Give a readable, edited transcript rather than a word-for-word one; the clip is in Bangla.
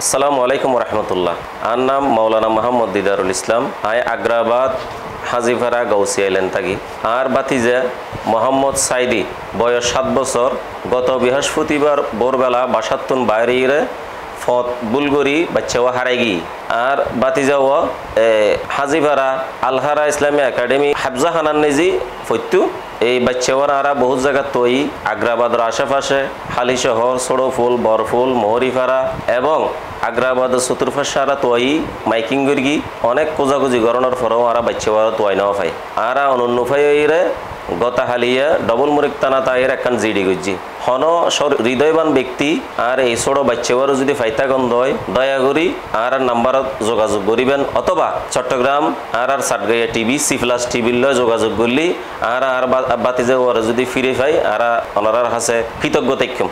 আসসালামু আলাইকুম রহমতুল্লাহ। আর নাম মৌলানা মোহাম্মদ দিদারুল ইসলাম। আয় আগ্রাবাদ হাজিফারা গৌসি আইলেন থাকি। আর বাতিজা মোহাম্মদ সাইদি, বয়স 7 বছর। গত বৃহস্পতিবার ভোরবেলা বাসাতুন বাইরে ফত বুলগরি বাচ্চাও হারাইগি। আর বাতিজাও হাজিফারা আলহারা ইসলামী একাডেমি হাফজা হানান নিজি ফত্যু। এই বাচ্চাওয়ার আরা বহুত জায়গা তৈ আগ্রাবাদের আশেপাশে হালি শহর, সড়ফুল, বরফুল, মোহরিফারা এবং আগ্রাবাদ চতুর্পাশে আরা তৈ মাইকিং গির্গি অনেক কোজাকুজি গরণের পরেও আরা বাচ্চাওয়ার তোয়াই নেওয়া পাই। আরা অনন্য ফাইরে গতা হালিয়া ডবল মুরিক টানা তাইয়ের একখান জিডি গুজি হন হৃদয়বান ব্যক্তি আর এই ছোট বাচ্চাওয়ারও যদি ফাইতা গন্ধ হয় দয়া করি আর নাম্বারত যোগাযোগ করিবেন, অথবা চট্টগ্রাম আর সাতগাইয়া টিভি C+ টিভির লয় যোগাযোগ করলি আর বাতিজা ওরা যদি ফিরে পাই আর ওনার কাছে কৃতজ্ঞ থাকম।